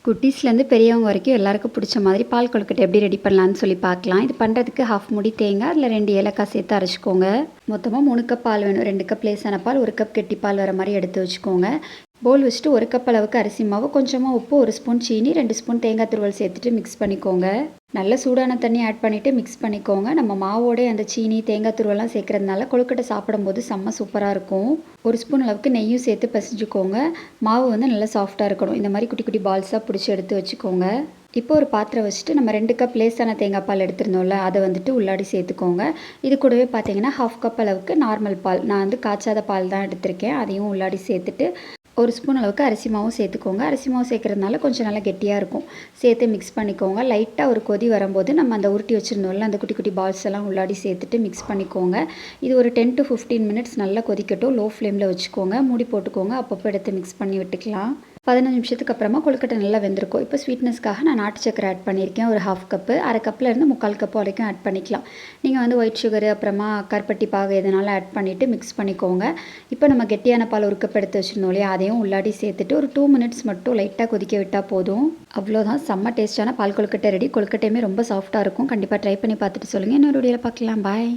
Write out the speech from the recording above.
குட்டீஸ்லேருந்து பெரியவங்க வரைக்கும் எல்லாருக்கும் பிடிச்ச மாதிரி பால் கொழுக்கட்டை எப்படி ரெடி பண்ணலான்னு சொல்லி பார்க்கலாம். இது பண்ணுறதுக்கு 1/2 மூடி தேங்காய், அதில் 2 ஏலக்காய் சேர்த்து அரைச்சிக்கோங்க. மொத்தமாக 3 கப் பால் வேணும். 2 கப் லேசான பால், 1 கப் கெட்டி பால் வர மாதிரி எடுத்து வச்சுக்கோங்க. போல் வச்சுட்டு 1 கப் அளவுக்கு அரிசி மாவு, கொஞ்சமாக உப்பு, 1 ஸ்பூன் சீனி, 2 ஸ்பூன் தேங்காய் துருவல் சேர்த்துட்டு மிக்ஸ் பண்ணிக்கோங்க. நல்ல சூடான தண்ணி ஆட் பண்ணிவிட்டு மிக்ஸ் பண்ணிக்கோங்க. நம்ம மாவோட அந்த சீனி தேங்காய் துருவெல்லாம் சேர்க்குறதுனால கொழுக்கட்டை சாப்பிடும்போது செம்ம சூப்பராக இருக்கும். 1 ஸ்பூன் அளவுக்கு நெய்யும் சேர்த்து பசிஞ்சுக்கோங்க. மாவு நல்லா சாஃப்டாக இருக்கணும். இந்த மாதிரி குட்டி குட்டி பால்ஸாக பிடிச்சி எடுத்து வச்சுக்கோங்க. இப்போ ஒரு பாத்திரம் வச்சுட்டு நம்ம 2 கப் லேசான தேங்காய் பால் எடுத்துருந்தோம்ல, அதை உள்ளாடி சேர்த்துக்கோங்க. இது கூடவே பார்த்தீங்கன்னா 1/2 கப் அளவுக்கு நார்மல் பால், நான் காய்ச்சாத பால் தான் எடுத்திருக்கேன், அதையும் உள்ளாடி சேர்த்துட்டு 1 ஸ்பூன் அளவுக்கு அரிசி மாவும் சேர்த்துக்கோங்க. அரிசி மாவு சேர்க்குறதுனால கொஞ்சம் நல்லா கெட்டியாக இருக்கும். சேர்த்து மிக்ஸ் பண்ணிக்கோங்க. லைட்டாக ஒரு கொதி வரும்போது நம்ம அந்த உருட்டி வச்சுருந்தோம்ல, அந்த குட்டி குட்டி பால்ஸ் எல்லாம் உள்ளாடி சேர்த்துட்டு மிக்ஸ் பண்ணிக்கோங்க. இது ஒரு 10 to 15 மினிட்ஸ் நல்லா கொதிக்கட்டும். லோ ஃப்ளேமில் வச்சுக்கோங்க. மூடி போட்டுக்கோங்க. அப்பப்போ எடுத்து மிக்ஸ் பண்ணி விட்டுக்கலாம். 15 நிமிஷத்துக்கு அப்புறமா கொழுக்கட்டை நல்லா வெந்திருக்கும். இப்போ ஸ்வீட்னஸ்க்காக நான் நாட்டு சக்கரை ஆட் பண்ணியிருக்கேன். ஒரு 1/2 கப்பு, 1/2 கப்லேருந்து 3/4 கப் வரைக்கும் ஆட் பண்ணிக்கலாம். நீங்கள் ஒயிட் சுகரு அப்புறமா கருப்பட்டி பாகு எதனாலும் ஆட் பண்ணிவிட்டு மிக்ஸ் பண்ணிக்கோங்க. இப்போ நம்ம கெட்டியான பால் 1 கப் எடுத்து வச்சுருந்தோம் இல்லையா, அதையும் உள்ளாடி சேர்த்துட்டு ஒரு 2 மினிட்ஸ் மட்டும் லைட்டாக கொதிக்க விட்டால் போதும். அவ்வளோதான், செம்ம டேஸ்ட்டான பால் கொழுக்கட்டை ரெடி. கொழுக்கட்டையுமே ரொம்ப சாஃப்ட்டாக இருக்கும். கண்டிப்பாக ட்ரை பண்ணி பார்த்துட்டு சொல்லுங்கள். இன்னொரு வீடியோவில் பார்க்கலாம். பாய்.